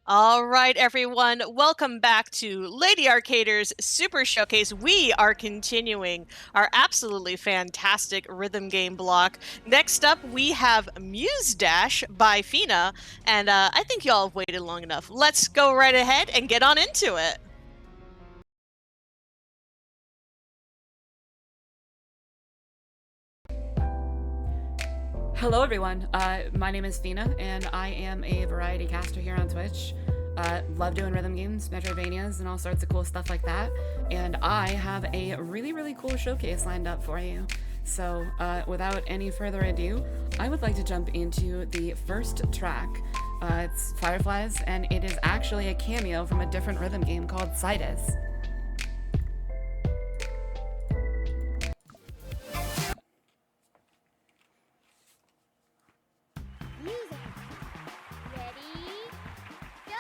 All right, everyone, welcome back to Lady Arcader's Super Showcase. We are continuing our absolutely fantastic rhythm game block. Next up, we have Muse Dash by Fina, and I think y'all have waited long enough. Let's go right ahead and get on into it. Hello everyone, my name is Fina, and I am a variety caster here on Twitch. Love doing rhythm games, Metroidvanias, and all sorts of cool stuff like that. And I have a really cool showcase lined up for you. So without any further ado, I would like to jump into the first track. It's Fireflies, and it is actually a cameo from a different rhythm game called Citus. Music. Ready? Go!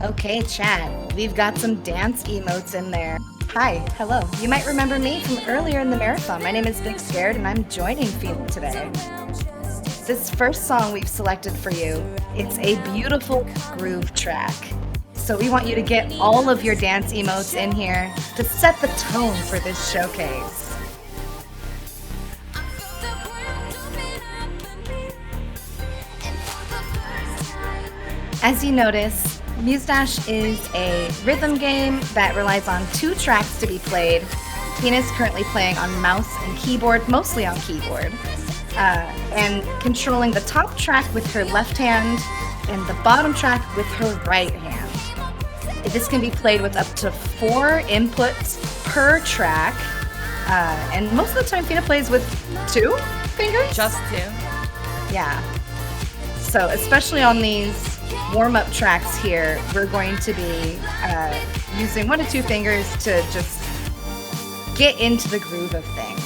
Okay, chat, we've got some dance emotes in there. Hi, hello. You might remember me from earlier in the marathon. My name is BigScared, and I'm joining Fina today. This first song we've selected for you, it's a beautiful groove track. So we want you to get all of your dance emotes in here to set the tone for this showcase. As you notice, Muse Dash is a rhythm game that relies on 2 tracks to be played. Fina is currently playing on mouse and keyboard, mostly on keyboard, and controlling the top track with her left hand and the bottom track with her right hand. This can be played with up to 4 inputs per track, and most of the time Fina plays with 2 fingers? Just 2. Yeah. So especially on these warm-up tracks here, we're going to be using 1 to 2 fingers to just get into the groove of things.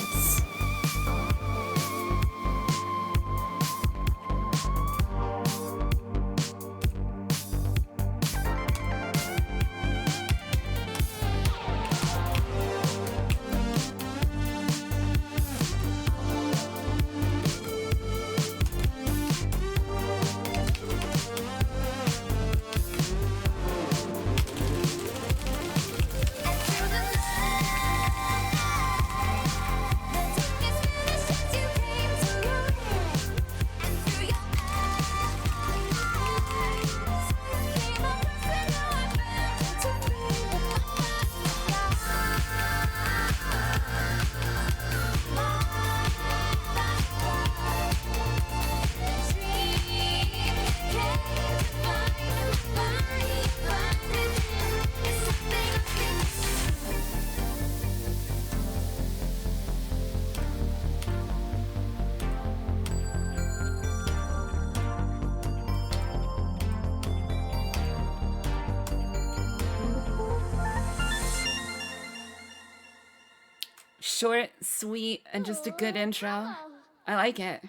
Short, sweet, and just a good intro. I like it.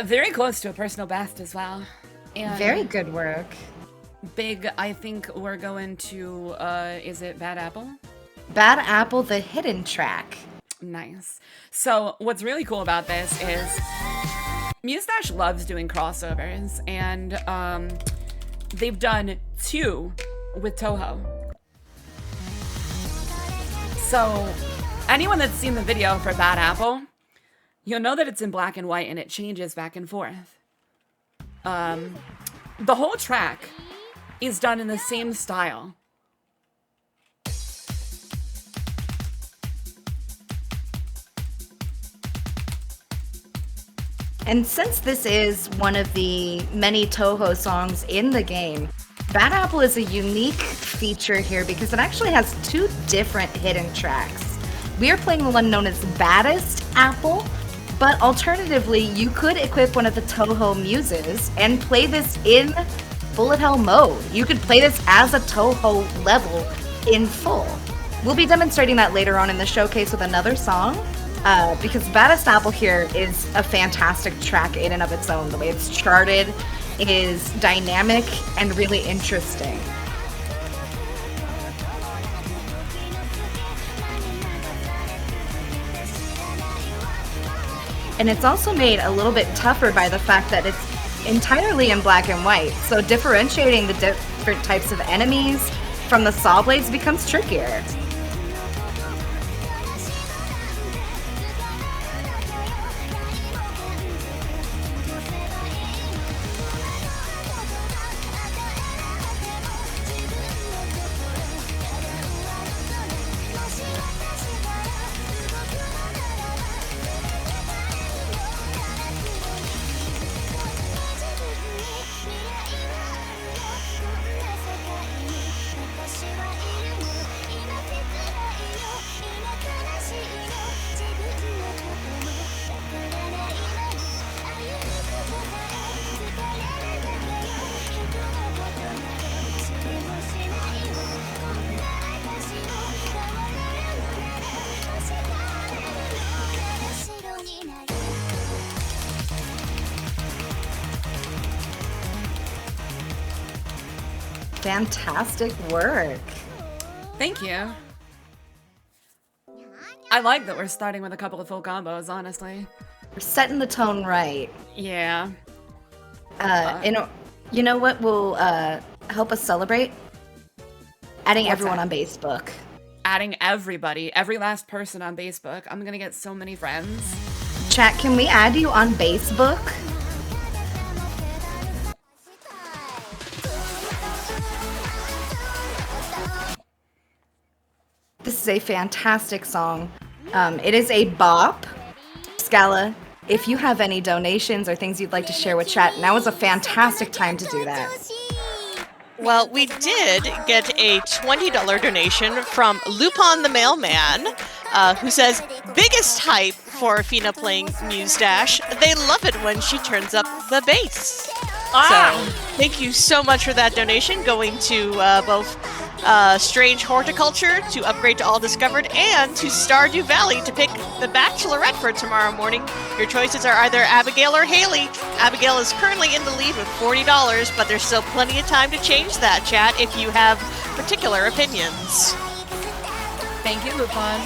Very close to a personal best as well. And Very good work. big, I think we're going to, is it Bad Apple? Bad Apple, the hidden track. Nice. So what's really cool about this is Muse Dash loves doing crossovers, and they've done 2 with Toho. So anyone that's seen the video for Bad Apple, you'll know that it's in black and white and it changes back and forth. The whole track is done in the same style. And since this is one of the many Toho songs in the game, Bad Apple is a unique feature here because it actually has 2 different hidden tracks. We are playing the one known as Baddest Apple, but alternatively, you could equip one of the Toho Muses and play this in bullet hell mode. You could play this as a Toho level in full. We'll be demonstrating that later on in the showcase with another song, because Baddest Apple here is a fantastic track in and of its own. The way it's charted is dynamic and really interesting. And it's also made a little bit tougher by the fact that it's entirely in black and white. So differentiating the different types of enemies from the saw blades becomes trickier. Fantastic work. Thank you. I like that we're starting with a couple of full combos, honestly. We're setting the tone right. Yeah. You know what will help us celebrate? Adding What's everyone that? on Facebook. Adding everybody, every last person on Facebook. I'm gonna get so many friends. Chat, can we add you on Facebook? This is a fantastic song. It is a bop. Schala, if you have any donations or things you'd like to share with chat, now is a fantastic time to do that. Well, we did get a $20 donation from Lupin the Mailman, who says, biggest hype for Fina playing Muse Dash. They love it when she turns up the bass. So, thank you so much for that donation, going to both Strange Horticulture to upgrade to All Discovered and to Stardew Valley to pick the Bachelorette for tomorrow morning. Your choices are either Abigail or Haley. Abigail is currently in the lead with $40, but there's still plenty of time to change that, chat, if you have particular opinions. Thank you, Lupin.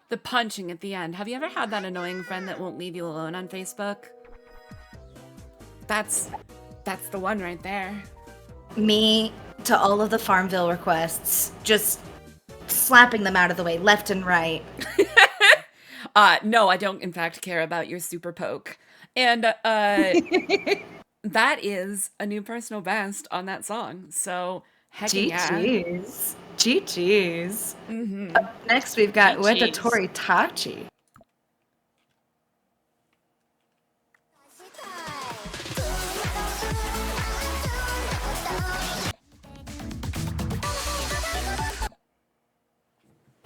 The punching at the end. Have you ever had that annoying friend that won't leave you alone on Facebook? That's the one right there. Me to all of the Farmville requests, just slapping them out of the way left and right. No, I don't in fact care about your super poke. And that is a new personal best on that song. So heckin' yeah. GG's. GG's. Mm-hmm. Up next, we've got GG's. Wedatori Tachi.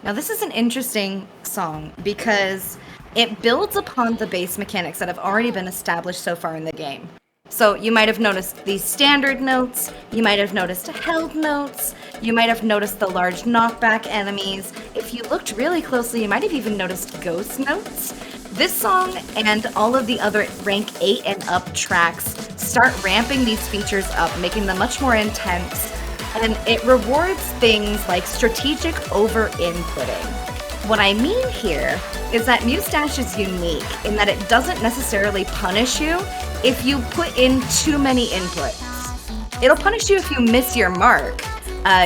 Now, this is an interesting song because it builds upon the bass mechanics that have already been established so far in the game. So you might have noticed these standard notes, you might have noticed held notes, you might have noticed the large knockback enemies. If you looked really closely, you might have even noticed ghost notes. This song and all of the other rank 8 and up tracks start ramping these features up, making them much more intense. And it rewards things like strategic over-inputting. What I mean here is that Muse Dash is unique in that it doesn't necessarily punish you if you put in too many inputs. It'll punish you if you miss your mark.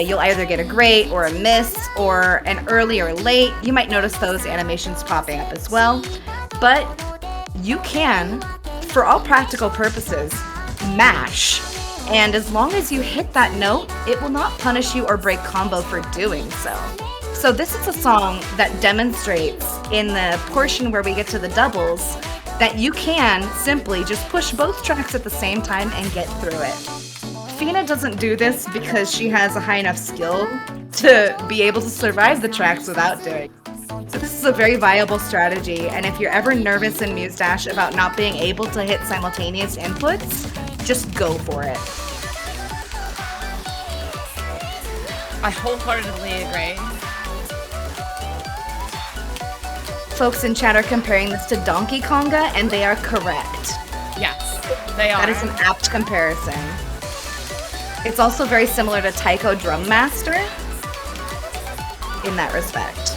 You'll either get a great or a miss or an early or late. You might notice those animations popping up as well. But you can, for all practical purposes, mash. And as long as you hit that note, it will not punish you or break combo for doing so. So this is a song that demonstrates in the portion where we get to the doubles that you can simply just push both tracks at the same time and get through it. Fina doesn't do this because she has a high enough skill to be able to survive the tracks without doing it. So this is a very viable strategy, and if you're ever nervous in Muse Dash about not being able to hit simultaneous inputs, just go for it. I wholeheartedly agree. Folks in chat are comparing this to Donkey Konga, and they are correct. Yes, they are. That is an apt comparison. It's also very similar to Taiko Drum Master in that respect.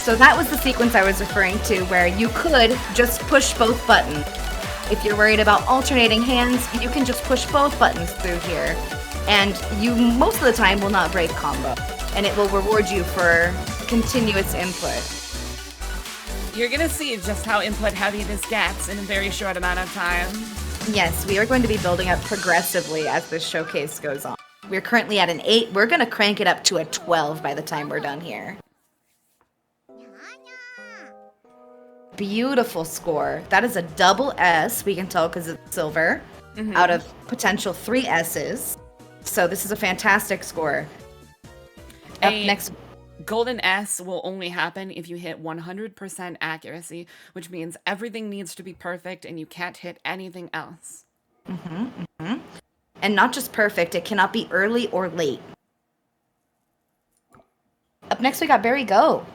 So that was the sequence I was referring to, where you could just push both buttons. If you're worried about alternating hands, you can just push both buttons through here. And you, most of the time, will not break combo. And it will reward you for continuous input. You're gonna see just how input heavy this gets in a very short amount of time. Yes, we are going to be building up progressively as this showcase goes on. We're currently at an 8. We're going to crank it up to a 12 by the time we're done here. Beautiful score. That is a double S, we can tell because it's silver, out of potential 3 S's. So this is a fantastic score. Up next. Golden S will only happen if you hit 100% accuracy, which means everything needs to be perfect and you can't hit anything else. And not just perfect, it cannot be early or late. Up next, we got Barry Go,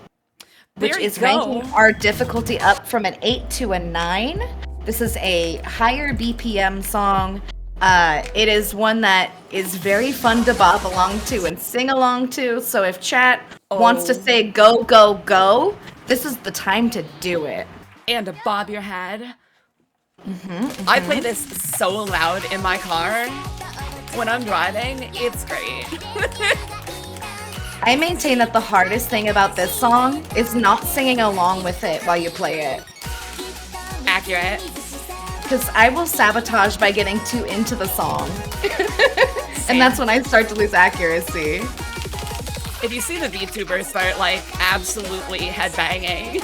which is ranking our difficulty up from an 8 to a 9. This is a higher BPM song. It is one that is very fun to bop along to and sing along to. So if chat wants to say go, go, go, this is the time to do it. And to bob your head. I play this so loud in my car. When I'm driving, it's great. I maintain that the hardest thing about this song is not singing along with it while you play it. Accurate. Because I will sabotage by getting too into the song. And that's when I start to lose accuracy. If you see the VTubers start, like, absolutely headbanging.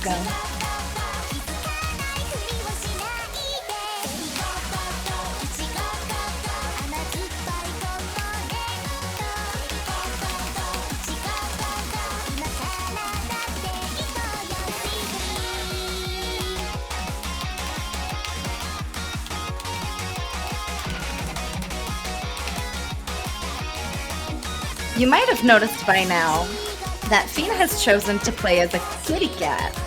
Go. You might have noticed by now that Fina has chosen to play as a kitty cat.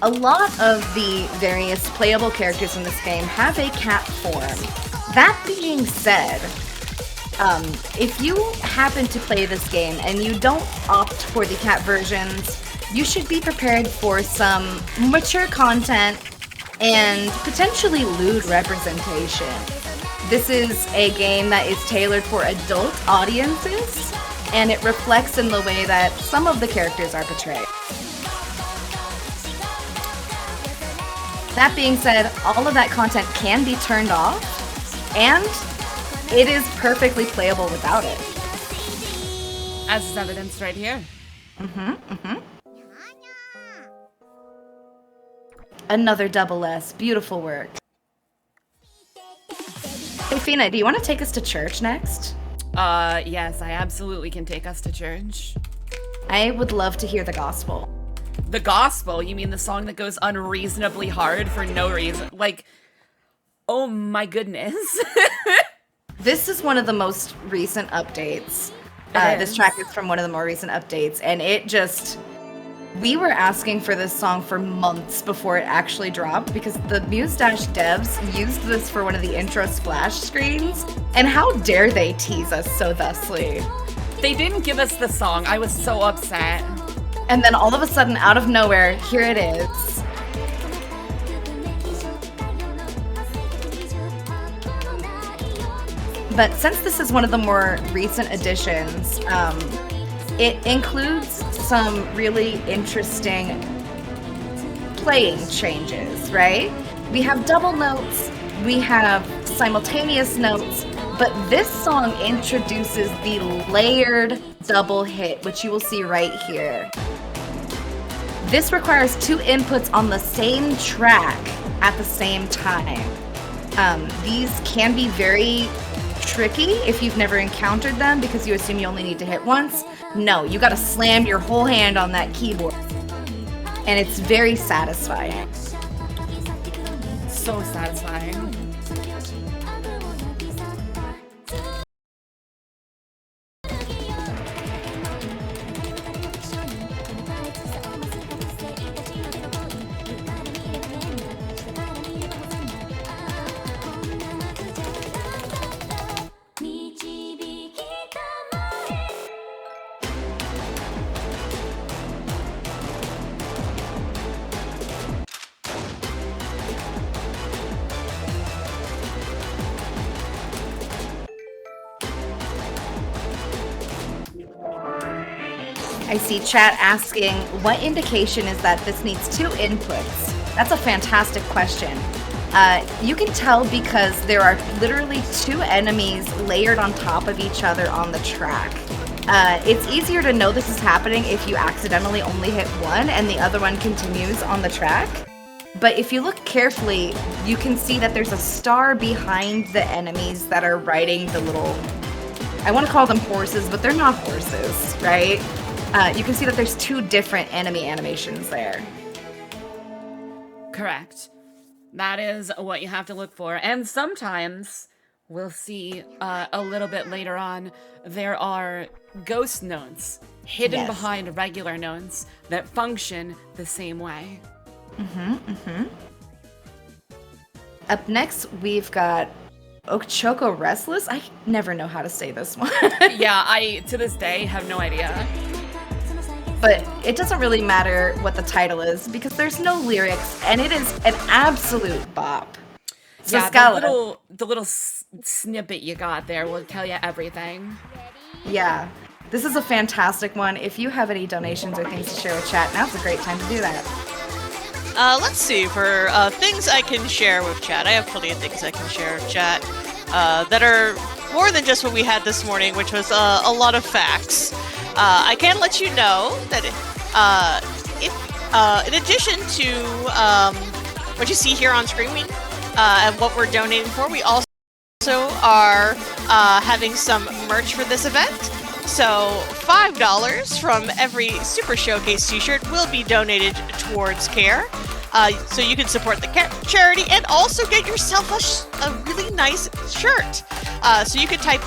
A lot of the various playable characters in this game have a cat form. That being said, If you happen to play this game and you don't opt for the cat versions, you should be prepared for some mature content and potentially lewd representation. This is a game that is tailored for adult audiences, and it reflects in the way that some of the characters are portrayed. That being said, all of that content can be turned off, and it is perfectly playable without it. As is evidenced right here. Another double S. Beautiful work. Hey, Fina, do you want to take us to church next? Yes, I absolutely can take us to church. I would love to hear the gospel. The gospel? You mean the song that goes unreasonably hard for no reason? Like, oh my goodness. This is one of the most recent updates. This track is from one of the more recent updates, and it just... We were asking for this song for months before it actually dropped because the Muse devs used this for one of the intro splash screens, and how dare they tease us so thusly. They didn't give us the song. I was so upset. And then all of a sudden, out of nowhere, here it is. But since this is one of the more recent additions, it includes some really interesting playing changes, right? We have double notes, we have simultaneous notes, but this song introduces the layered double hit, which you will see right here. This requires two inputs on the same track at the same time. These can be very tricky if you've never encountered them because you assume you only need to hit once. No, you gotta slam your whole hand on that keyboard. And it's very satisfying. So satisfying. I see chat asking, what indication is that this needs two inputs? That's a fantastic question. You can tell because there are literally two enemies layered on top of each other on the track. It's easier to know this is happening if you accidentally only hit one and the other one continues on the track. But if you look carefully, you can see that there's a star behind the enemies that are riding the little, I want to call them horses, but they're not horses, right? You can see that there's two different enemy animations there. Correct. That is what you have to look for. And sometimes, we'll see a little bit later on, there are ghost notes hidden behind regular notes that function the same way. Up next, we've got Ochoko Restless. I never know how to say this one. Yeah, I, to this day, have no idea. But it doesn't really matter what the title is because there's no lyrics and it is an absolute bop. So Yeah, Schala, the little snippet you got there will tell you everything. yeah, this is a fantastic one. If you have any donations or things to share with chat, now's a great time to do that. Let's see, for things I can share with chat. I have plenty of things I can share with chat that are more than just what we had this morning, which was a lot of facts. I can let you know that if, in addition to what you see here on screen and what we're donating for, we also are having some merch for this event. So $5 from every Super Showcase t-shirt will be donated towards care. So you can support the charity and also get yourself a really nice shirt. So you can type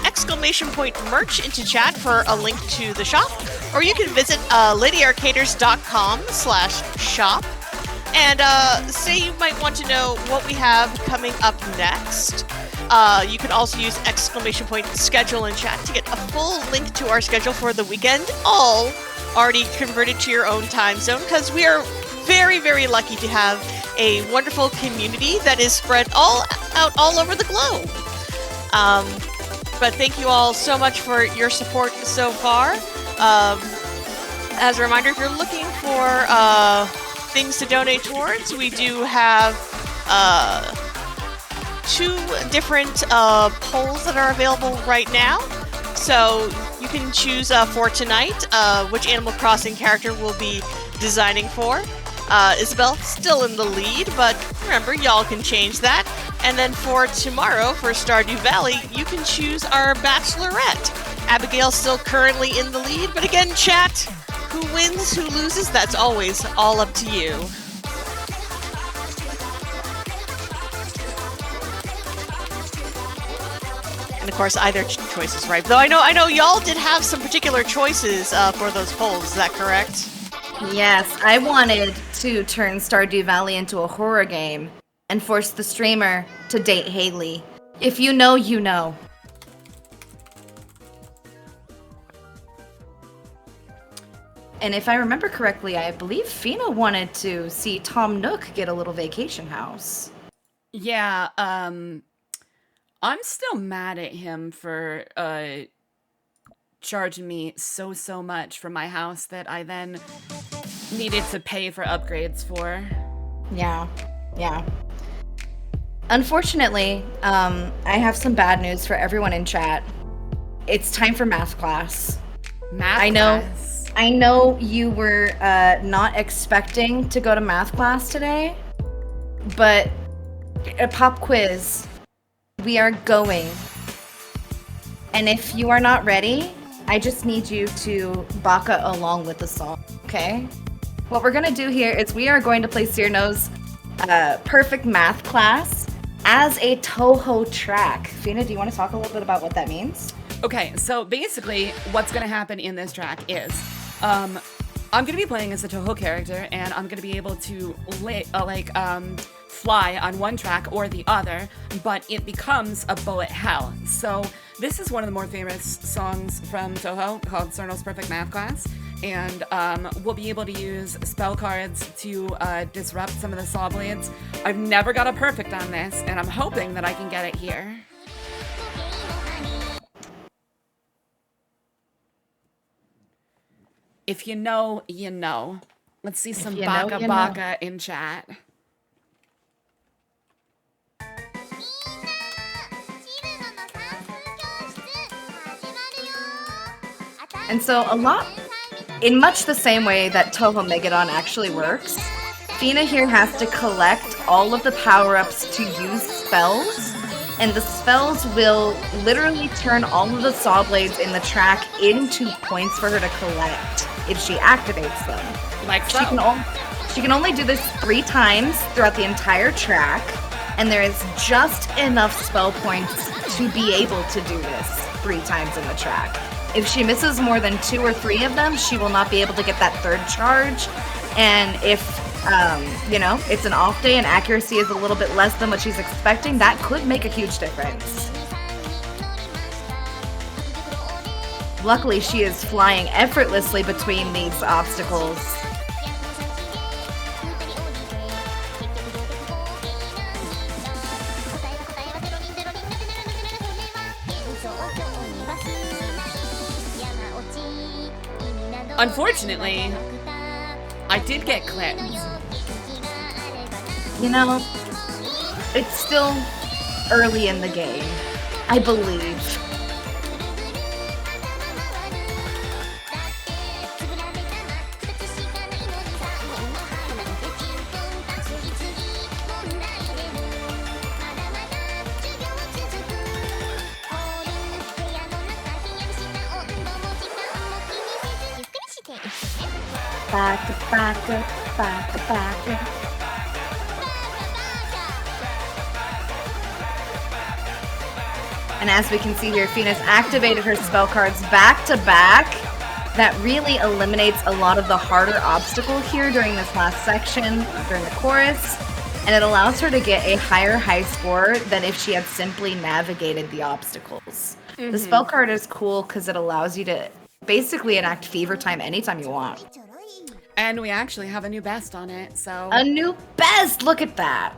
!merch into chat for a link to the shop, or you can visit ladyarcaders.com/shop and say you might want to know what we have coming up next. You can also use !schedule in chat to get a full link to our schedule for the weekend, all already converted to your own time zone, because we are very, very lucky to have a wonderful community that is spread all over the globe. But thank you all so much for your support so far. As a reminder, if you're looking for things to donate towards, we do have 2 different polls that are available right now. So you can choose for tonight which Animal Crossing character we'll be designing for. Isabel still in the lead, but remember, y'all can change that. And then for tomorrow, for Stardew Valley, you can choose our Bachelorette. Abigail's still currently in the lead, but again, chat, who wins, who loses, that's always all up to you. And of course, either choice is right. Though I know y'all did have some particular choices for those polls. Is that correct? Yes, I wanted to turn Stardew Valley into a horror game and force the streamer to date Haley. If you know, you know. And if I remember correctly, I believe Fina wanted to see Tom Nook get a little vacation house. Yeah, I'm still mad at him for charging me so much for my house that I then needed to pay for upgrades for. Yeah. Unfortunately, I have some bad news for everyone in chat. It's time for math class. I know you were not expecting to go to math class today, but a pop quiz, we are going. And if you are not ready, I just need you to baka along with the song, okay? What we're gonna do here is we are going to play Cyrano's perfect math class as a Toho track. Fina, do you want to talk a little bit about what that means? Okay, so basically what's going to happen in this track is I'm going to be playing as a Toho character, and I'm going to be able to fly on one track or the other, but it becomes a bullet hell. So this is one of the more famous songs from Toho called Cyrano's Perfect Math Class, and we'll be able to use spell cards to disrupt some of the saw blades. I've never got a perfect on this, and I'm hoping that I can get it here. If you know, you know. Let's see some baka in chat. And so in much the same way that Toho Megadon actually works, Fina here has to collect all of the power-ups to use spells, and the spells will literally turn all of the saw blades in the track into points for her to collect if she activates them. Like so. She can only do this 3 times throughout the entire track, and there is just enough spell points to be able to do this 3 times in the track. If she misses more than 2 or 3 of them, she will not be able to get that 3rd charge. And if, it's an off day and accuracy is a little bit less than what she's expecting, that could make a huge difference. Luckily, she is flying effortlessly between these obstacles. Unfortunately, I did get clipped. You know, it's still early in the game, I believe. Baka. And as we can see here, Fina's activated her spell cards back to back. That really eliminates a lot of the harder obstacle here during this last section, during the chorus. and it allows her to get a higher high score than if she had simply navigated the obstacles. The spell card is cool because it allows you to basically enact Fever Time anytime you want. And we actually have a new best on it, so... A new best! Look at that!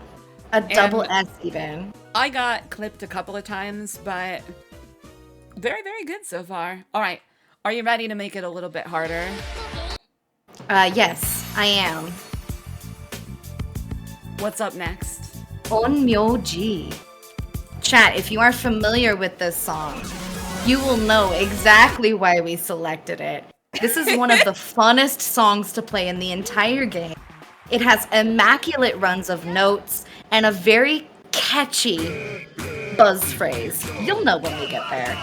A double S even. I got clipped a couple of times, but very, very good so far. All right, are you ready to make it a little bit harder? Yes, I am. What's up next? Onmyoji. Chat, if you are familiar with this song, you will know exactly why we selected it. This is one of the funnest songs to play in the entire game. It has immaculate runs of notes and a very catchy buzz phrase. You'll know when we get there.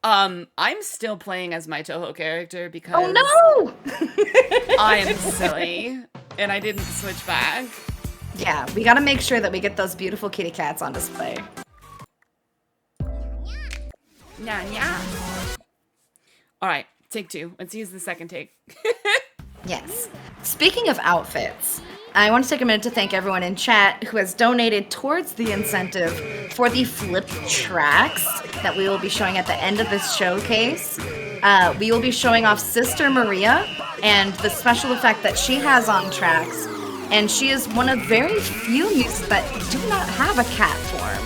I'm still playing as my Toho character because... Oh no! I'm silly, and I didn't switch back. Yeah, we gotta make sure that we get those beautiful kitty cats on display. Nya nya. All right, take two. Let's use the second take. Yes. Speaking of outfits, I want to take a minute to thank everyone in chat who has donated towards the incentive for the flipped tracks that we will be showing at the end of this showcase. We will be showing off Sister Maria and the special effect that she has on tracks. And she is one of very few muses that do not have a cat form.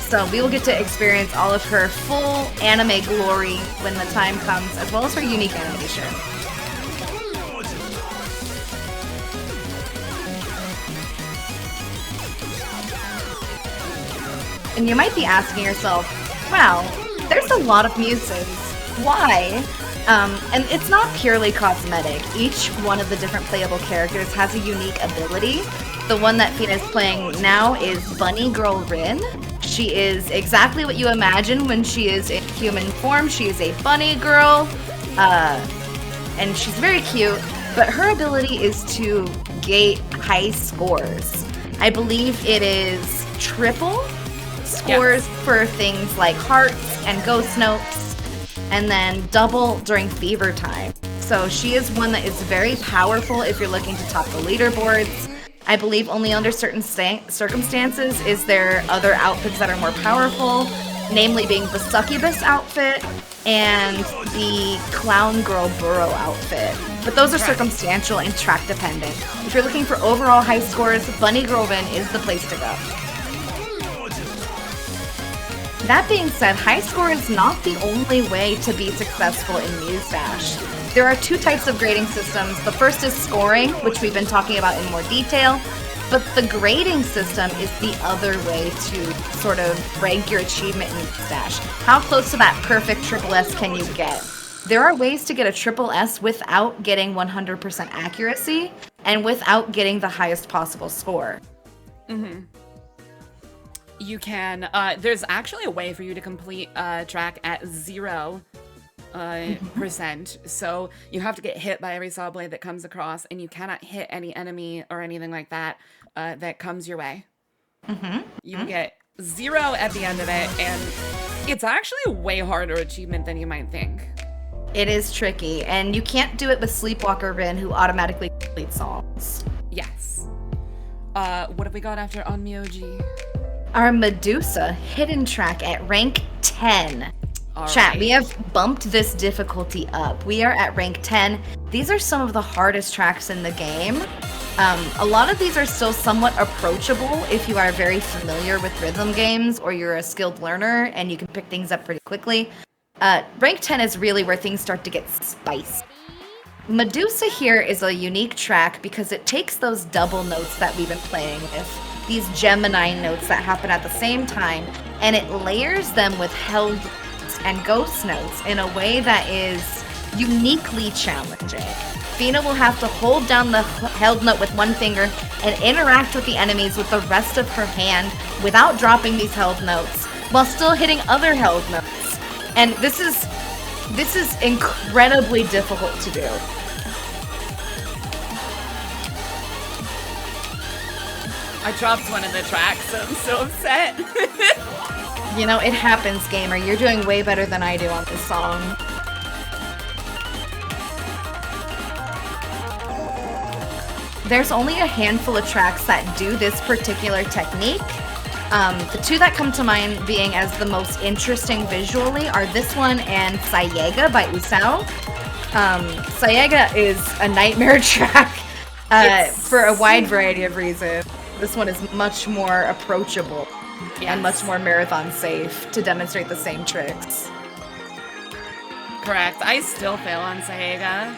So we will get to experience all of her full anime glory when the time comes, as well as her unique animation. And you might be asking yourself, wow, there's a lot of muses. Why? And it's not purely cosmetic. Each one of the different playable characters has a unique ability. The one that Fina is playing now is Bunny Girl Rin. She is exactly what you imagine when she is in human form. She is a bunny girl, and she's very cute, but her ability is to gate high scores. I believe it is triple scores for things like hearts and ghost notes, and then double during fever time. So she is one that is very powerful if you're looking to top the leaderboards. I believe only under certain circumstances is there other outfits that are more powerful, namely being the succubus outfit and the clown girl burrow outfit. But those are circumstantial and track dependent. If you're looking for overall high scores, Bunny Girl Rin is the place to go. That being said, high score is not the only way to be successful in Muse Dash. There are two types of grading systems. The first is scoring, which we've been talking about in more detail, but the grading system is the other way to sort of rank your achievement in Muse Dash. How close to that perfect triple S can you get? There are ways to get a triple S without getting 100% accuracy and without getting the highest possible score. Mm-hmm. You can, there's actually a way for you to complete a track at 0%. So you have to get hit by every saw blade that comes across, and you cannot hit any enemy or anything like that that comes your way. You get 0 at the end of it, and it's actually a way harder achievement than you might think. It is tricky, and you can't do it with Sleepwalker Rin, who automatically completes songs. Yes. What have we got after Onmyoji? Our Medusa hidden track at rank 10. All Chat, right. we have bumped this difficulty up. We are at rank 10. These are some of the hardest tracks in the game. A lot of these are still somewhat approachable if you are very familiar with rhythm games or you're a skilled learner and you can pick things up pretty quickly. Rank 10 is really where things start to get spicy. Medusa here is a unique track because it takes those double notes that we've been playing with, these Gemini notes that happen at the same time, and it layers them with held and ghost notes in a way that is uniquely challenging. Fina will have to hold down the held note with one finger and interact with the enemies with the rest of her hand without dropping these held notes, while still hitting other held notes. And this is incredibly difficult to do. I dropped one in the track, so I'm so upset. You know, it happens, gamer. You're doing way better than I do on this song. there's only a handful of tracks that do this particular technique. The two that come to mind being as the most interesting visually are this one and Sayaga by Usao. Sayaga is a nightmare track for a wide variety of reasons. This one is much more approachable and much more marathon safe to demonstrate the same tricks. Correct. I still fail on Sayaga.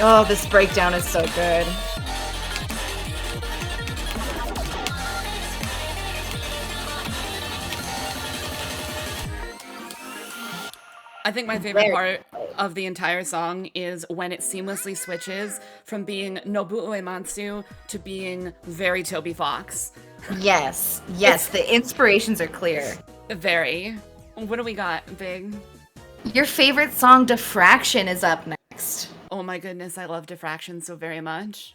Oh, this breakdown is so good. I think my favorite part of the entire song is when it seamlessly switches from being Nobuo Uematsu to being very Toby Fox. Yes, the inspirations are clear. Very. What do we got, Big? Your favorite song, Diffraction, is up next. Oh my goodness, I love Diffraction so very much.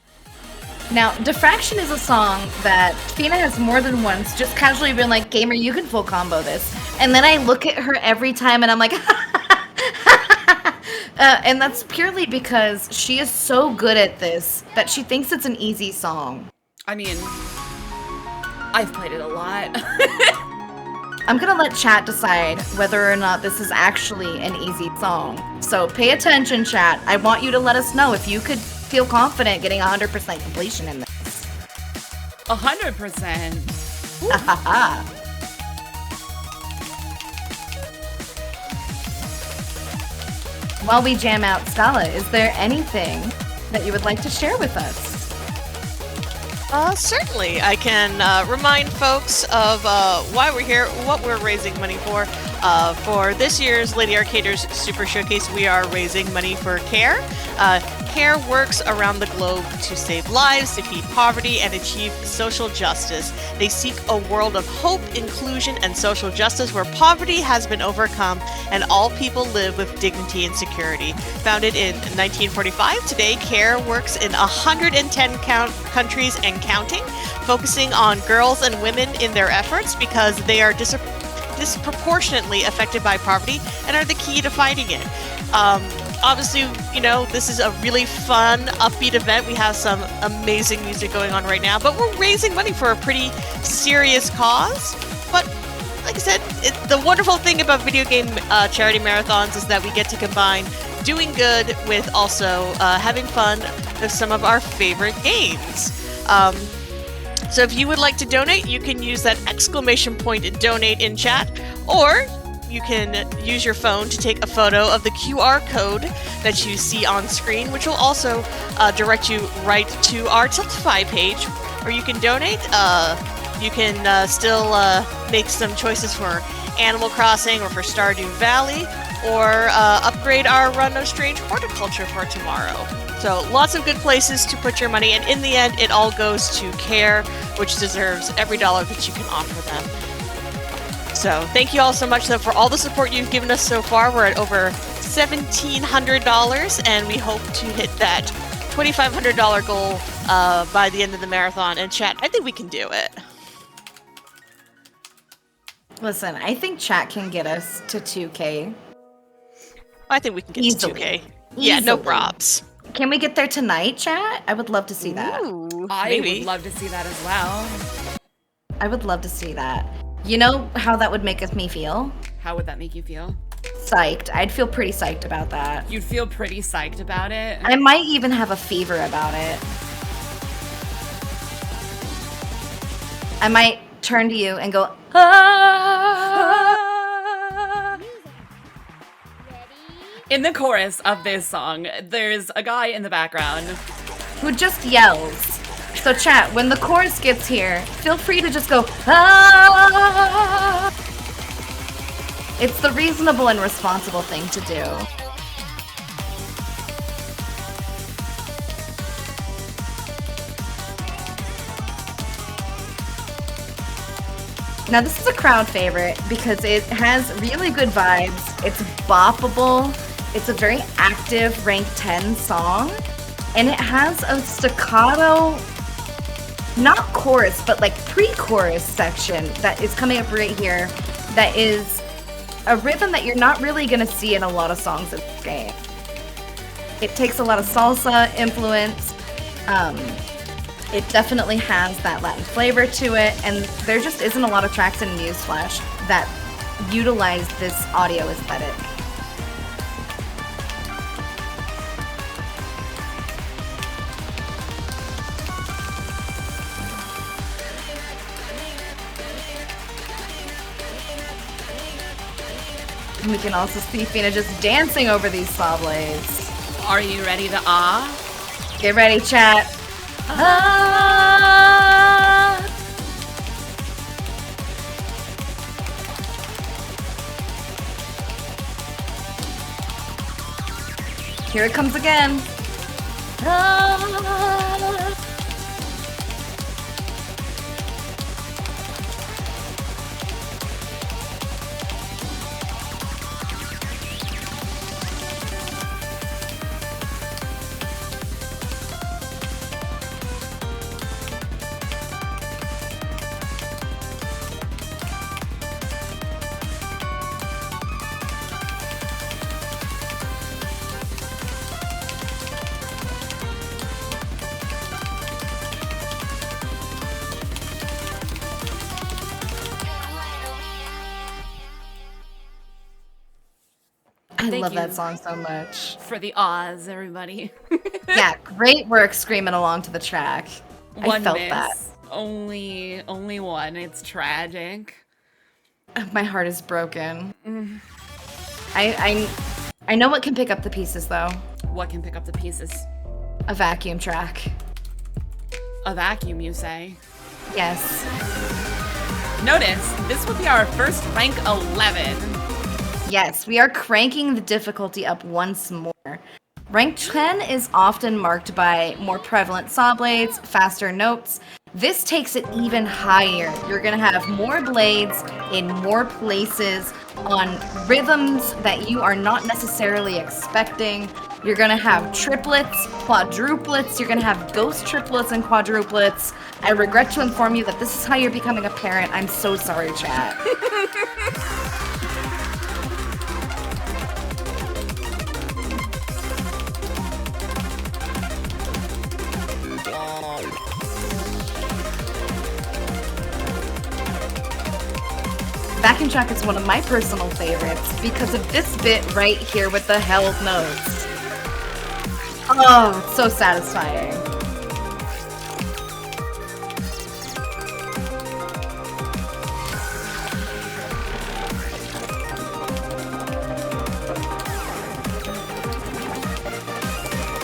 Now, Diffraction is a song that Fina has more than once just casually been like, Gamer, you can full combo this. And then I look at her every time and I'm like, and that's purely because she is so good at this that she thinks it's an easy song. I mean, I've played it a lot. I'm gonna let chat decide whether or not this is actually an easy song. So pay attention, chat. I want you to let us know if you could feel confident getting 100% completion in this. 100%. While we jam out Schala, is there anything that you would like to share with us? Certainly. I can remind folks of why we're here, what we're raising money for. For this year's Lady Arcaders Super Showcase, we are raising money for CARE. CARE works around the globe to save lives, defeat poverty, and achieve social justice. They seek a world of hope, inclusion, and social justice where poverty has been overcome and all people live with dignity and security. Founded in 1945, today CARE works in 110 countries and counting, focusing on girls and women in their efforts because they are disproportionately affected by poverty and are the key to fighting it. Obviously, you know, this is a really fun, upbeat event. We have some amazing music going on right now, but we're raising money for a pretty serious cause. But like I said, the wonderful thing about video game charity marathons is that we get to combine doing good with also having fun with some of our favorite games. So if you would like to donate, you can use that ! donate in chat, or you can use your phone to take a photo of the QR code that you see on screen, which will also direct you right to our Tiltify page, where you can donate. You can still make some choices for Animal Crossing or for Stardew Valley, or upgrade our Run of Strange Horticulture for tomorrow. So lots of good places to put your money, and in the end, it all goes to CARE, which deserves every dollar that you can offer them. So thank you all so much though for all the support you've given us so far. We're at over $1,700, and we hope to hit that $2,500 goal by the end of the marathon. And chat, I think we can do it. Listen, I think chat can get us to 2K. I think we can get Easily. to 2K. Yeah, no Easily. props. Can we get there tonight, chat? I would love to see that. Ooh, I maybe. would love to see that as well. I would love to see that. You know how that would make me feel? How would that make you feel? Psyched. I'd feel pretty psyched about that. You'd feel pretty psyched about it. I might even have a fever about it. I might turn to you and go, ah! In the chorus of this song, there's a guy in the background. Who just yells. So chat, when the chorus gets here, feel free to just go, ah! It's the reasonable and responsible thing to do. Now this is a crowd favorite because it has really good vibes, it's boppable, it's a very active rank 10 song, and it has a staccato, not chorus, but like pre-chorus section that is coming up right here that is a rhythm that you're not really going to see in a lot of songs in this game. It takes a lot of salsa influence. It definitely has that Latin flavor to it, and there just isn't a lot of tracks in Muse Flash that utilize this audio aesthetic. And we can also see Fina just dancing over these saw blades. Are you ready to ah? Get ready, chat. Here it comes again. I Thank love you that song so much. for the ahs, everybody. Yeah, great work screaming along to the track. I felt miss. that. Only one. It's tragic. My heart is broken. I know what can pick up the pieces though. What can pick up the pieces? A vacuum track. A vacuum, you say? Yes. Notice, this would be our first rank 11. Yes, we are cranking the difficulty up once more. Rank 10 is often marked by more prevalent saw blades, faster notes. This takes it even higher. You're gonna have more blades in more places on rhythms that you are not necessarily expecting. You're gonna have triplets, quadruplets, you're gonna have ghost triplets and quadruplets. I regret to inform you that this is how you're becoming a parent. I'm so sorry, chat. Backing track is one of my personal favorites because of this bit right here with the held notes. Oh, it's so satisfying.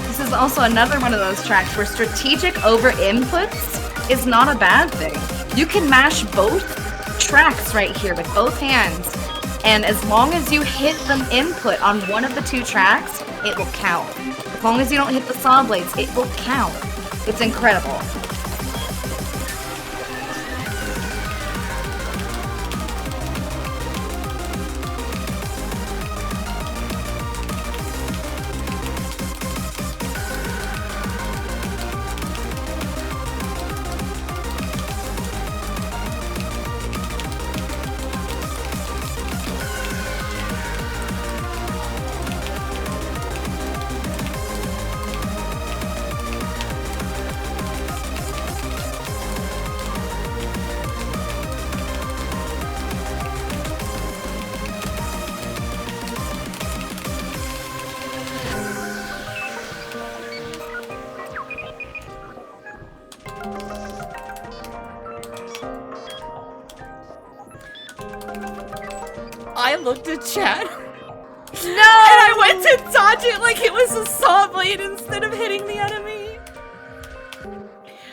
This is also another one of those tracks where strategic over inputs is not a bad thing. You can mash both tracks right here with both hands, and as long as you hit the input on one of the two tracks, it will count. As long as you don't hit the saw blades, it will count. It's incredible. I looked at chat. No! And I went to dodge it like it was a saw blade instead of hitting the enemy.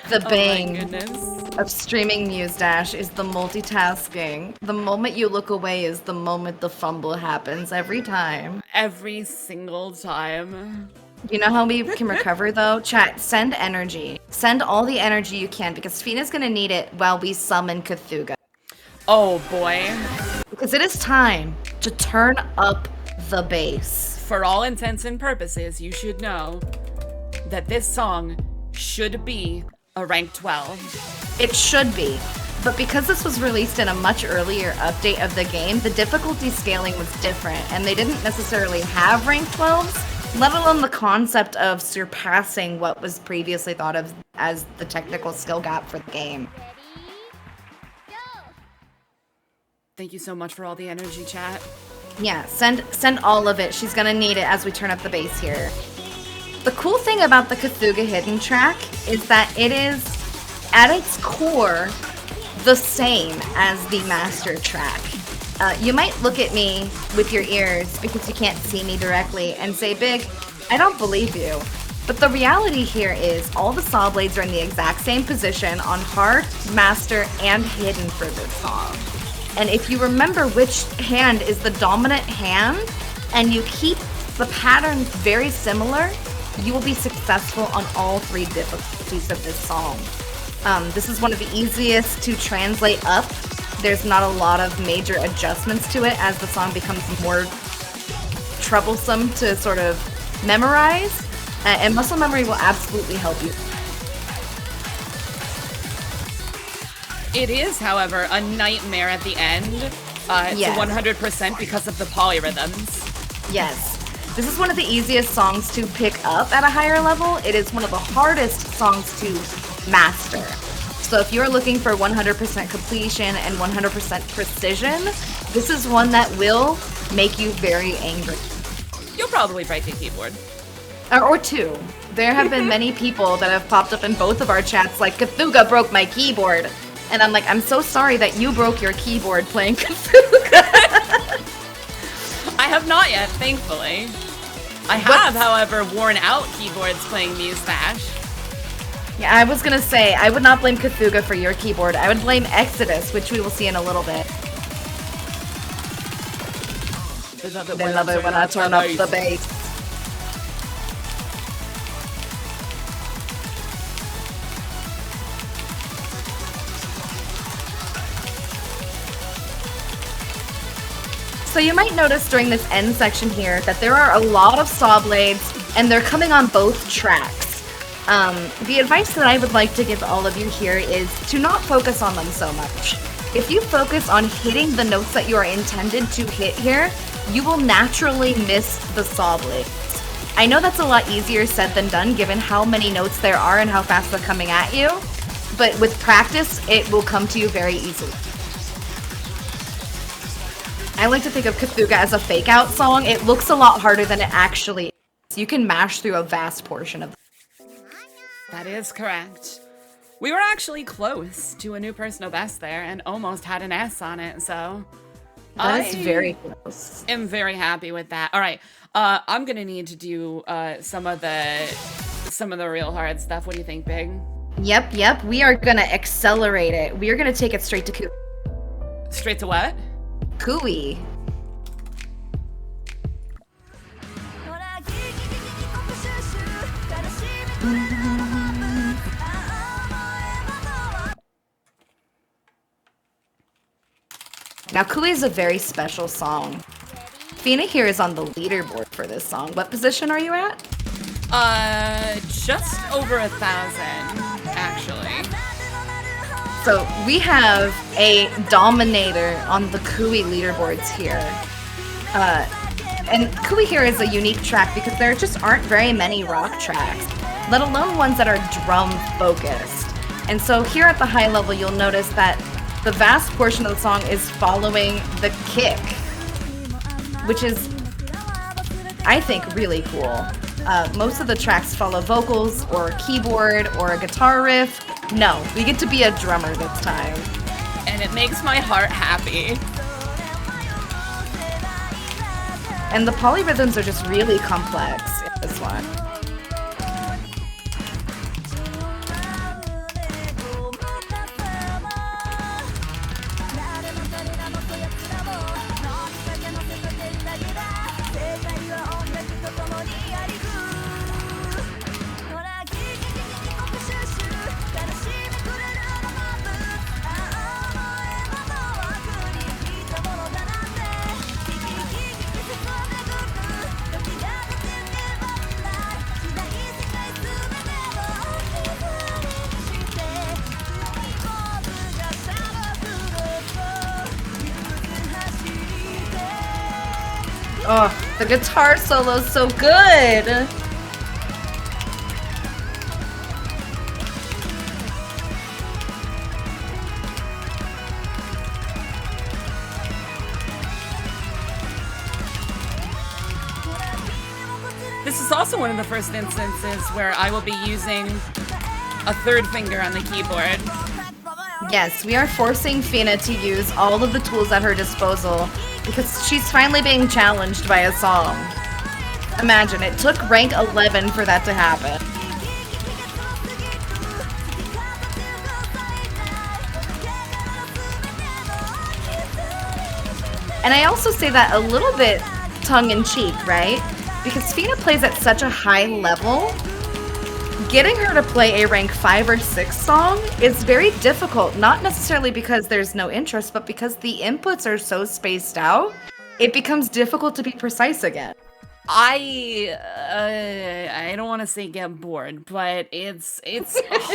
The bang. Oh my goodness. of streaming Muse Dash is the multitasking. The moment you look away is the moment the fumble happens every time. Every single time. You know how we can recover though? Chat, send energy. Send all the energy you can because Fina's gonna need it while we summon Cthulhu. Oh boy. Because it is time to turn up the bass. For all intents and purposes, you should know that this song should be a rank 12. It should be. But because this was released in a much earlier update of the game, the difficulty scaling was different, and they didn't necessarily have rank 12s, let alone the concept of surpassing what was previously thought of as the technical skill gap for the game. Ready, go! Thank you so much for all the energy, chat. Yeah, send all of it. She's gonna need it as we turn up the bass here. The cool thing about the Cthulhu Hidden track is that it is, at its core, the same as the master track. You might look at me with your ears because you can't see me directly and say, Big, I don't believe you. But the reality here is all the saw blades are in the exact same position on hard, master, and hidden for this song. And if you remember which hand is the dominant hand and you keep the patterns very similar, you will be successful on all 3 difficulties of this song. This is one of the easiest to translate up. There's not a lot of major adjustments to it as the song becomes more troublesome to sort of memorize. And muscle memory will absolutely help you. It is, however, a nightmare at the end Yes. to 100% because of the polyrhythms. Yes. This is one of the easiest songs to pick up at a higher level. It is one of the hardest songs to master. So if you're looking for 100% completion and 100% precision, this is one that will make you very angry. You'll probably break the keyboard. Or 2. There have been many people that have popped up in both of our chats like, Cthulhu broke my keyboard. And I'm like, I'm so sorry that you broke your keyboard playing Cthulhu. I have not yet, thankfully. I have, however, worn out keyboards playing Muse Dash. Yeah, I was gonna say, I would not blame Cthulhu for your keyboard. I would blame Exodus, which we will see in a little bit. They love it when I turn up the bass. So you might notice during this end section here that there are a lot of saw blades and they're coming on both tracks. The advice that I would like to give all of you here is to not focus on them so much. If you focus on hitting the notes that you are intended to hit here, you will naturally miss the saw blades. I know that's a lot easier said than done given how many notes there are and how fast they're coming at you, but with practice, it will come to you very easily. I like to think of Cthulhu as a fake-out song. It looks a lot harder than it actually is. You can mash through a vast portion of it. That is correct. We were actually close to a new personal best there and almost had an S on it, so... That is very close. I'm very happy with that. All right, I'm gonna need to do some of the real hard stuff. What do you think, Big? Yep. We are gonna accelerate it. We are gonna take it straight to Cooey. Straight to what? Cooey. Now, Cooey is a very special song. Fina here is on the leaderboard for this song. What position are you at? Just over 1,000, actually. So we have a dominator on the Cooey leaderboards here. And Cooey here is a unique track because there just aren't very many rock tracks, let alone ones that are drum focused. And so here at the high level, you'll notice that the vast portion of the song is following the kick, which is, I think, really cool. Most of the tracks follow vocals or a keyboard or a guitar riff. No, we get to be a drummer this time. And it makes my heart happy. And the polyrhythms are just really complex in this one. Oh, the guitar solo's so good. This is also one of the first instances where I will be using a third finger on the keyboard. Yes, we are forcing Fina to use all of the tools at her disposal because she's finally being challenged by a song. Imagine, it took rank 11 for that to happen. And I also say that a little bit tongue-in-cheek, right? Because Fina plays at such a high level, getting her to play a rank 5 or 6 song is very difficult, not necessarily because there's no interest, but because the inputs are so spaced out, it becomes difficult to be precise again. I don't want to say get bored, but it's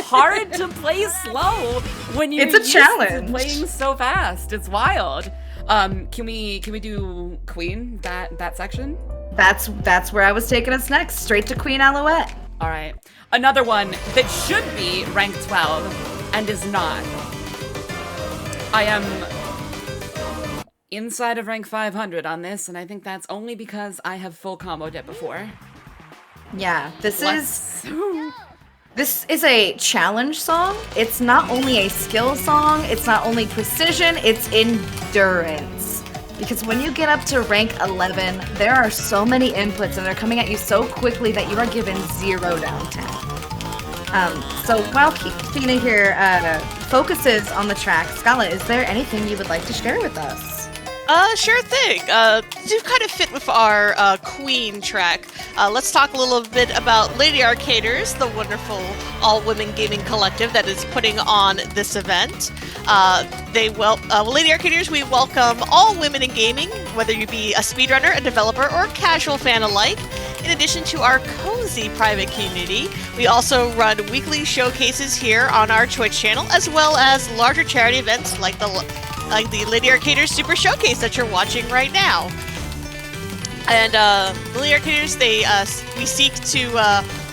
hard to play slow when you're It's a used challenge. to playing so fast. It's wild. Can we do Queen, that section? That's where I was taking us next, straight to Queen Alouette. All right. Another one that should be rank 12 and is not. I am inside of rank 500 on this, and I think that's only because I have full comboed it before. Yeah, this Let's- is a challenge song. It's not only a skill song, it's not only precision, it's endurance. Because when you get up to rank 11, there are so many inputs and they're coming at you so quickly that you are given 0 downtime. So while Fina here focuses on the track, Schala, is there anything you would like to share with us? Sure thing. To kind of fit with our Queen track, let's talk a little bit about Lady Arcaders, the wonderful all-women gaming collective that is putting on this event. Lady Arcaders, we welcome all women in gaming, whether you be a speedrunner, a developer, or a casual fan alike. In addition to our cozy private community, we also run weekly showcases here on our Twitch channel, as well as larger charity events like the Lady Arcaders Super Showcase that you're watching right now. And the Lady Arcaders, we seek to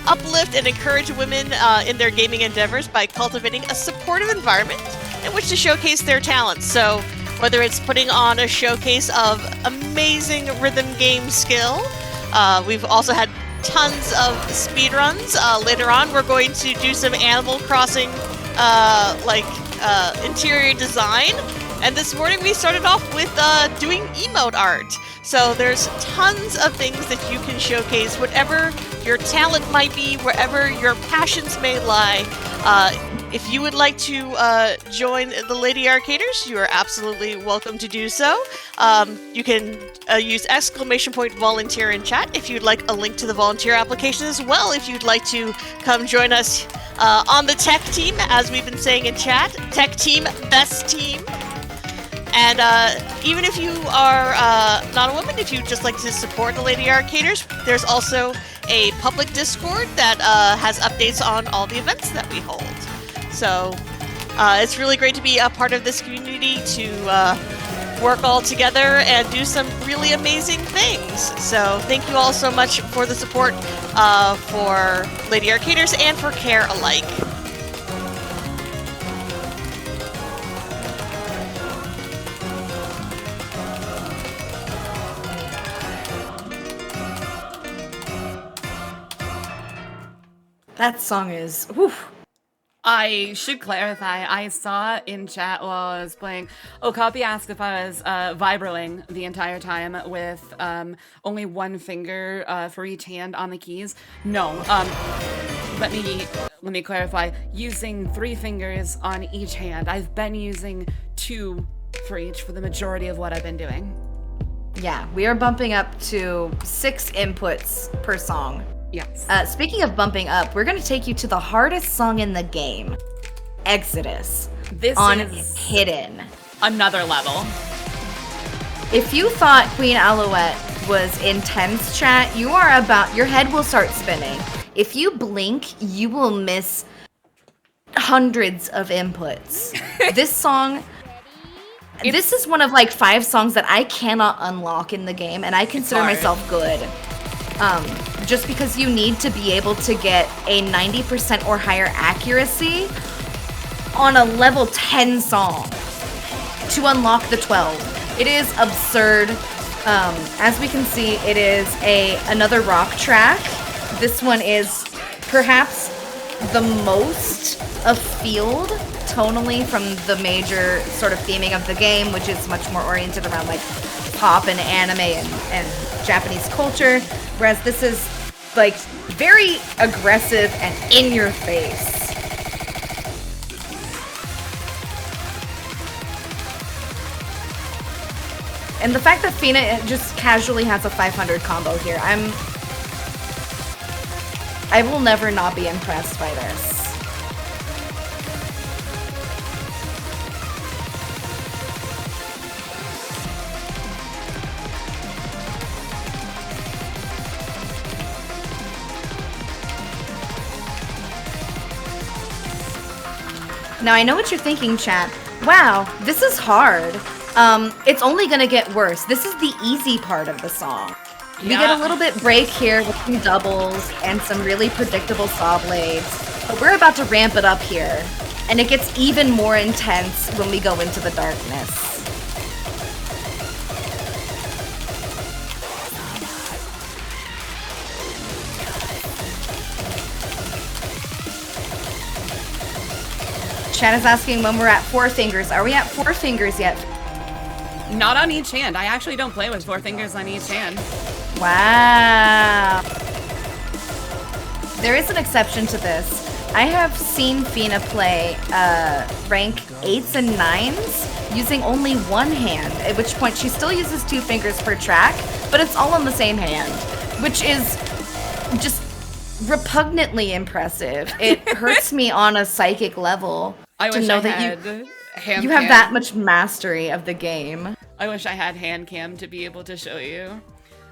uplift and encourage women in their gaming endeavors by cultivating a supportive environment in which to showcase their talents. So whether it's putting on a showcase of amazing rhythm game skill, we've also had tons of speedruns. Later on, we're going to do some Animal Crossing interior design. And this morning we started off with doing emote art. So there's tons of things that you can showcase, whatever your talent might be, wherever your passions may lie. If you would like to join the Lady Arcaders, you are absolutely welcome to do so. You can use !volunteer in chat if you'd like a link to the volunteer application as well, if you'd like to come join us on the tech team, as we've been saying in chat. Tech team, best team. And even if you are not a woman, if you just like to support the Lady Arcaders, there's also a public Discord that has updates on all the events that we hold. So it's really great to be a part of this community, to work all together and do some really amazing things. So thank you all so much for the support for Lady Arcaders and for Care alike. That song is, oof. I should clarify, I saw in chat while I was playing, Okapi asked if I was vibroing the entire time with only one finger for each hand on the keys. No, let me clarify, using 3 fingers on each hand. I've been using 2 for each for the majority of what I've been doing. Yeah, we are bumping up to 6 inputs per song. Yes. Speaking of bumping up, we're going to take you to the hardest song in the game, Exodus. This on is Hidden. Another level. If you thought Queen Alouette was intense, chat, your head will start spinning. If you blink, you will miss hundreds of inputs. This song This is one of like 5 songs that I cannot unlock in the game, and I consider myself good. Just because you need to be able to get a 90% or higher accuracy on a level 10 song to unlock the 12. It is absurd. As we can see, it is another rock track. This one is perhaps the most afield tonally from the major sort of theming of the game, which is much more oriented around like pop and anime and Japanese culture, whereas this is like very aggressive and in your face. And the fact that Fina just casually has a 500 combo here, I will never not be impressed by this. Now I know what you're thinking, chat. Wow, this is hard. It's only gonna get worse. This is the easy part of the song. We get a little bit break here with some doubles and some really predictable saw blades, but we're about to ramp it up here, and it gets even more intense when we go into the darkness. Chat is asking when we're at 4 fingers. Are we at 4 fingers yet? Not on each hand. I actually don't play with 4 fingers on each hand. Wow. There is an exception to this. I have seen Fina play rank 8s and 9s using only one hand, at which point she still uses 2 fingers per track, but it's all on the same hand, which is just repugnantly impressive. It hurts me on a psychic level to know that you have that much mastery of the game. I wish I had hand cam to be able to show you.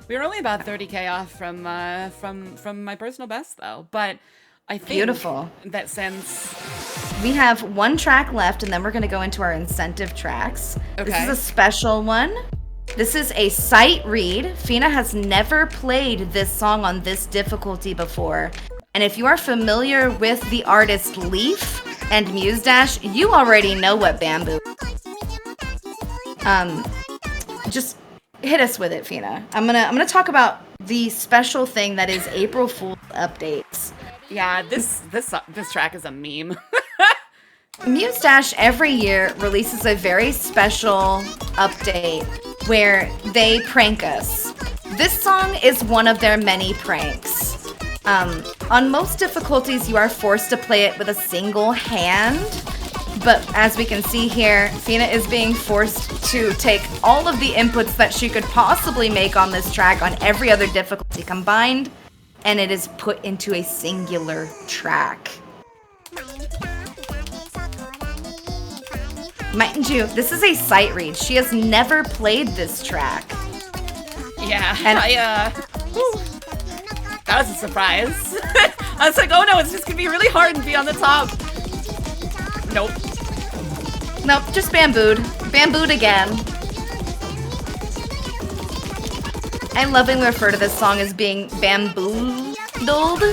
We were only about 30k off from my personal best though, but I think beautiful. That since we have 1 track left, and then we're gonna go into our incentive tracks. Okay. This is a special one. This is a sight read. Fina has never played this song on this difficulty before. And if you are familiar with the artist Leaf and Muse Dash, you already know what bamboo. Just hit us with it, Fina. I'm gonna talk about the special thing that is April Fool's updates. Yeah, this track is a meme. Muse Dash every year releases a very special update where they prank us. This song is one of their many pranks. On most difficulties, you are forced to play it with a single hand, but as we can see here, Fina is being forced to take all of the inputs that she could possibly make on this track on every other difficulty combined, and it is put into a singular track. Mind you, this is a sight read. She has never played this track. Yeah, and that was a surprise. I was like, oh no, it's just gonna be really hard and be on the top. Nope. Nope, just bambooed. Bambooed again. I lovingly refer to this song as being bamboozled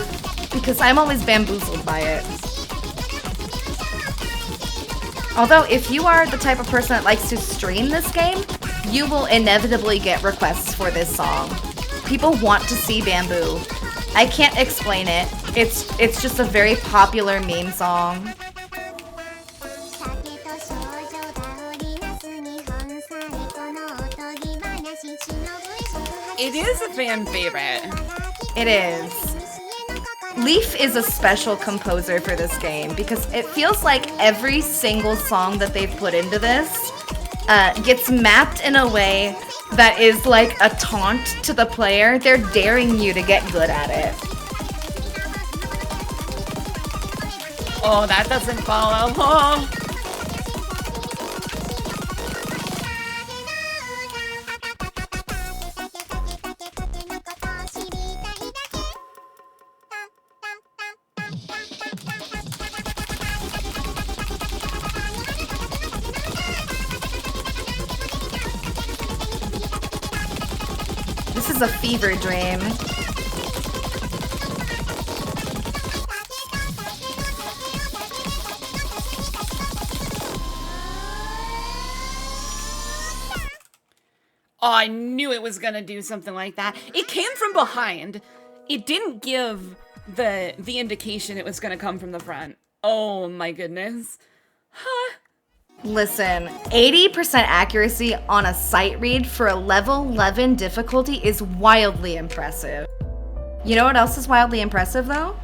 because I'm always bamboozled by it. Although, if you are the type of person that likes to stream this game, you will inevitably get requests for this song. People want to see Bamboo. I can't explain it. It's just a very popular meme song. It is a fan favorite. It is. Leaf is a special composer for this game because it feels like every single song that they've put into this gets mapped in a way that is like a taunt to the player. They're daring you to get good at it. Oh, that doesn't follow. Oh. This is a fever dream. Oh, I knew it was gonna do something like that. It came from behind. It didn't give the indication it was gonna come from the front. Oh my goodness. Huh. Listen, 80% accuracy on a sight read for a level 11 difficulty is wildly impressive. You know what else is wildly impressive though?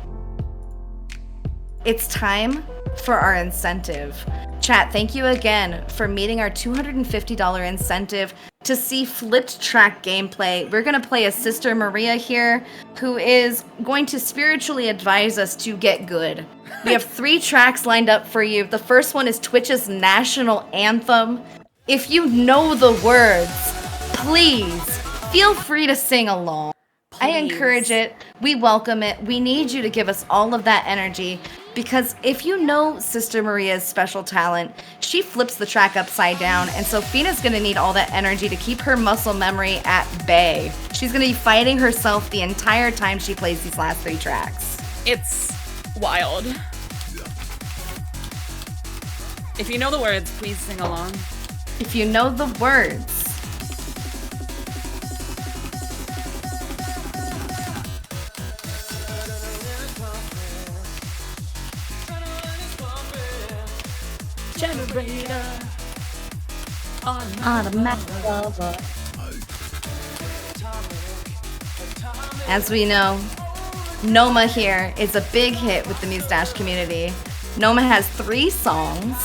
It's time for our incentive. Chat, thank you again for meeting our $250 incentive to see flipped track gameplay. We're gonna play as Sister Maria here, who is going to spiritually advise us to get good. We have 3 tracks lined up for you. The first one is Twitch's national anthem. If you know the words, please feel free to sing along. I encourage it. We welcome it. We need you to give us all of that energy, because if you know Sister Maria's special talent, she flips the track upside down, and so Fina's gonna need all that energy to keep her muscle memory at bay. She's gonna be fighting herself the entire time she plays these last 3 tracks. It's wild. If you know the words, please sing along. If you know the words. Generator. Automatic lover. As we know, Noma here is a big hit with the Muse community. Noma has 3 songs: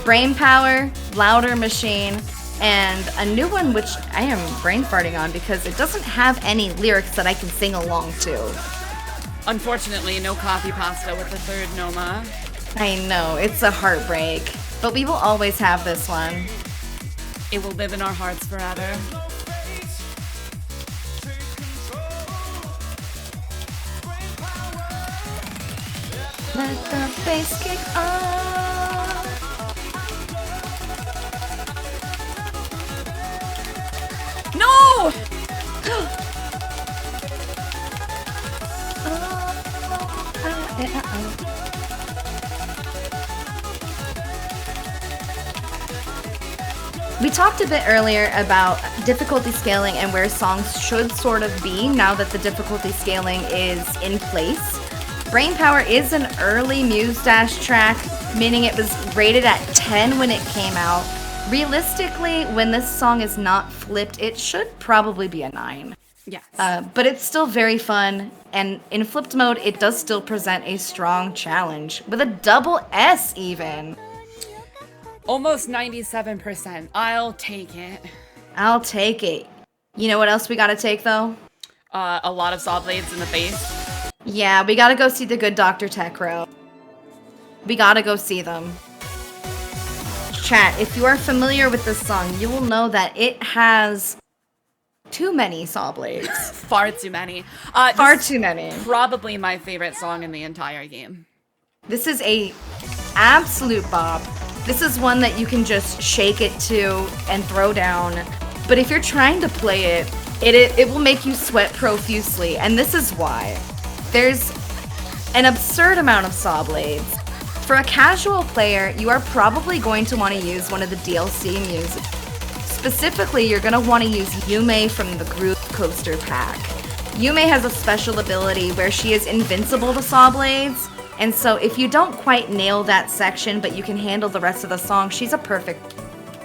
Brain Power, Louder Machine, and a new one which I am brain farting on because it doesn't have any lyrics that I can sing along to. Unfortunately, no coffee pasta with the 3rd Noma. I know, it's a heartbreak, but we will always have this one. It will live in our hearts forever. Let the bass kick on. No! We talked a bit earlier about difficulty scaling and where songs should sort of be now that the difficulty scaling is in place. Brain Power is an early Muse track, meaning it was rated at 10 when it came out. Realistically, when this song is not flipped, it should probably be a 9. Yes. But it's still very fun, and in flipped mode, it does still present a strong challenge, with a double S even. Almost 97%. I'll take it. I'll take it. You know what else we gotta take, though? A lot of saw blades in the face. Yeah, we gotta go see the good Dr. Techro. We gotta go see them. Chat, if you are familiar with this song, you will know that it has too many saw blades. Far too many. Far too many. Probably my favorite song in the entire game. This is a absolute bop. This is one that you can just shake it to and throw down. But if you're trying to play it, it will make you sweat profusely, and this is why. There's an absurd amount of saw blades. For a casual player, you are probably going to want to use one of the DLC music. Specifically, you're going to want to use Yume from the Groove Coaster pack. Yume has a special ability where she is invincible to saw blades, and so if you don't quite nail that section but you can handle the rest of the song, she's a perfect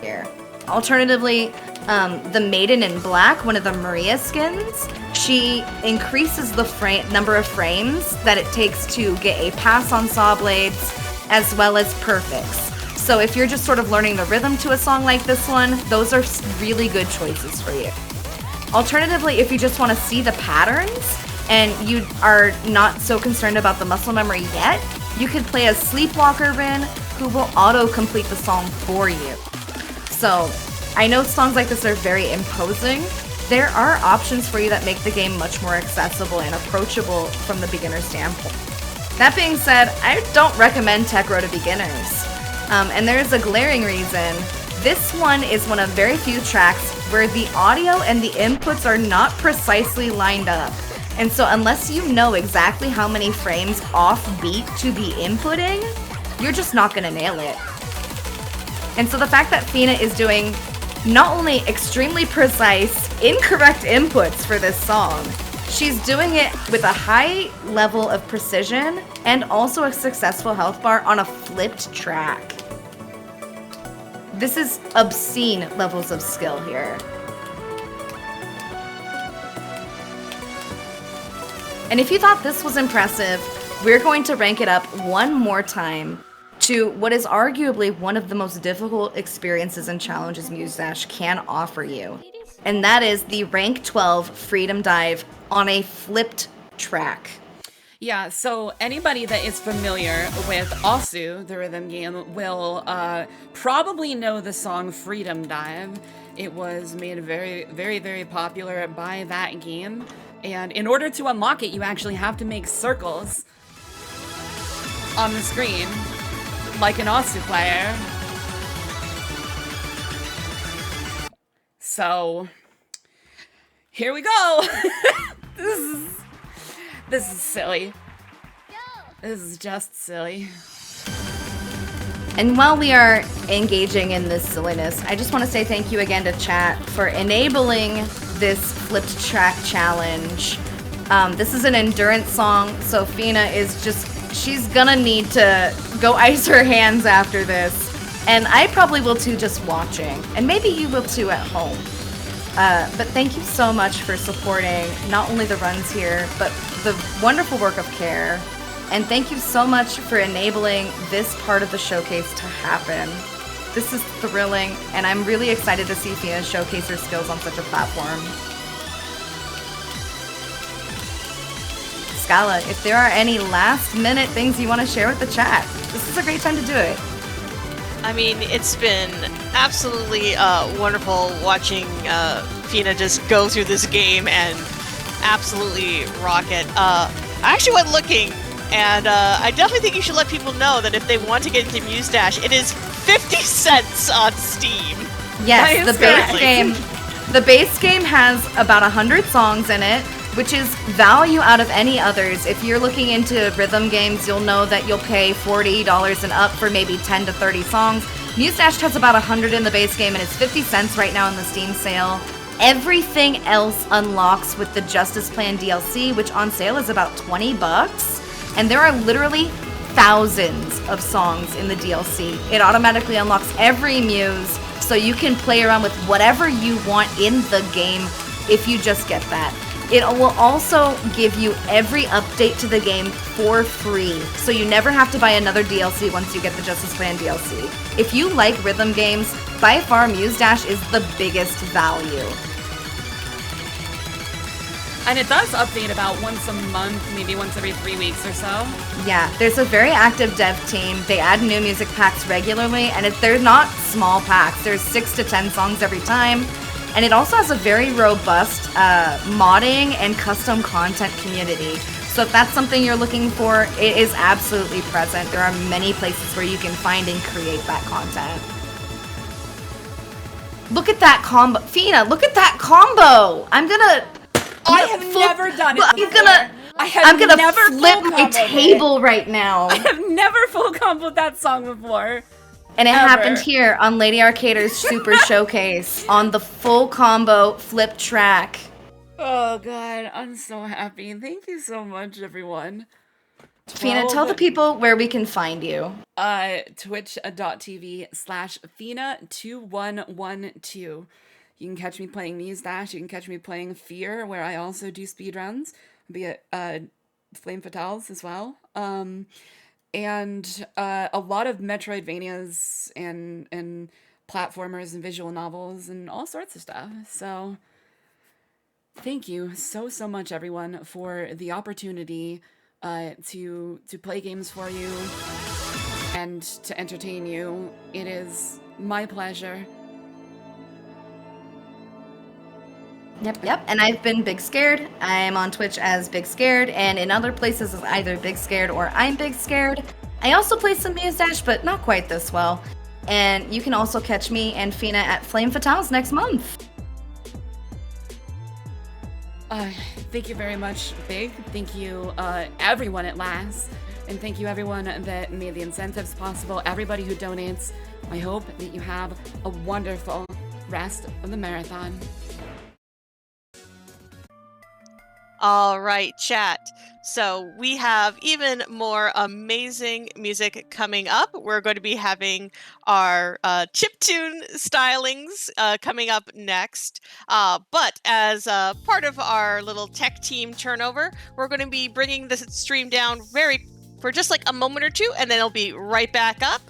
here. Alternatively, the Maiden in Black, one of the Maria skins, she increases the number of frames that it takes to get a pass on saw blades, as well as perfects. So if you're just sort of learning the rhythm to a song like this one, those are really good choices for you. Alternatively, if you just want to see the patterns and you are not so concerned about the muscle memory yet, you could play a Sleepwalker Rin who will auto-complete the song for you. So, I know songs like this are very imposing. There are options for you that make the game much more accessible and approachable from the beginner standpoint. That being said, I don't recommend Techro to beginners. And there's a glaring reason. This one is one of very few tracks where the audio and the inputs are not precisely lined up. And so unless you know exactly how many frames off beat to be inputting, you're just not gonna nail it. And so the fact that Fina is doing not only extremely precise, incorrect inputs for this song, she's doing it with a high level of precision and also a successful health bar on a flipped track. This is obscene levels of skill here. And if you thought this was impressive, we're going to rank it up one more time to what is arguably one of the most difficult experiences and challenges Muse Dash can offer you. And that is the rank 12 Freedom Dive on a flipped track. Yeah, so anybody that is familiar with Asu, the rhythm game, will probably know the song Freedom Dive. It was made very, very, very popular by that game. And in order to unlock it, you actually have to make circles on the screen, like an Asu player. So, here we go! This is silly. This is just silly. And while we are engaging in this silliness, I just want to say thank you again to chat for enabling this flipped track challenge. This is an endurance song, so Fina is she's gonna need to go ice her hands after this. And I probably will too, just watching. And maybe you will too at home. But thank you so much for supporting not only the runs here, but the wonderful work of Care. And thank you so much for enabling this part of the showcase to happen. This is thrilling, and I'm really excited to see Fina showcase her skills on such a platform. Schala, if there are any last-minute things you want to share with the chat, this is a great time to do it. I mean, it's been absolutely wonderful watching Fina just go through this game and absolutely rock it. I actually went looking, and I definitely think you should let people know that if they want to get into Muse Dash, it is 50 cents on Steam. Yes, the base game has about 100 songs in it, which is value out of any others. If you're looking into rhythm games, you'll know that you'll pay $40 and up for maybe 10 to 30 songs. Muse Dash has about 100 in the base game, and it's 50 cents right now in the Steam sale. Everything else unlocks with the Justice Plan DLC, which on sale is about 20 bucks. And there are literally thousands of songs in the DLC. It automatically unlocks every Muse, so you can play around with whatever you want in the game if you just get that. It will also give you every update to the game for free, so you never have to buy another DLC once you get the Justice Plan DLC. If you like rhythm games, by far Muse Dash is the biggest value. And it does update about once a month, maybe once every 3 weeks or so. Yeah, there's a very active dev team. They add new music packs regularly, and they're not small packs. There's 6 to 10 songs every time. And it also has a very robust modding and custom content community. So if that's something you're looking for, it is absolutely present. There are many places where you can find and create that content. Look at that combo. Fina, look at that combo. I have never done it before. I'm gonna flip my table right now. I have never full comboed that song before. And it happened here on Lady Arcader's Super Showcase on the full combo flip track. Oh god, I'm so happy. Thank you so much, everyone. Fina, tell the people where we can find you. Twitch.tv/Fina2112. You can catch me playing Muse Dash. You can catch me playing Fear, where I also do speedruns, be it Flame Fatales as well. And a lot of Metroidvanias and platformers and visual novels and all sorts of stuff. So thank you so much, everyone, for the opportunity to play games for you and to entertain you. It is my pleasure. Yep. And I've been BigScared. I am on Twitch as BigScared, and in other places as either BigScared or I'm BigScared. I also play some Muse Dash, but not quite this well. And you can also catch me and Fina at Flame Fatales next month. Thank you very much, Big. Thank you, everyone at last. And thank you, everyone that made the incentives possible, everybody who donates. I hope that you have a wonderful rest of the marathon. All right, chat. So we have even more amazing music coming up. We're going to be having our chiptune stylings coming up next. But as part of our little tech team turnover, we're going to be bringing this stream down for just like a moment or two, and then it'll be right back up.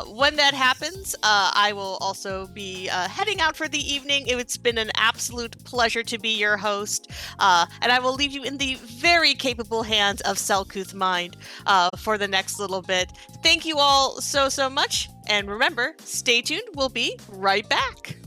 When that happens, I will also be heading out for the evening. It's been an absolute pleasure to be your host, and I will leave you in the very capable hands of Selkuth Mind for the next little bit. Thank you all so much, and remember, stay tuned. We'll be right back.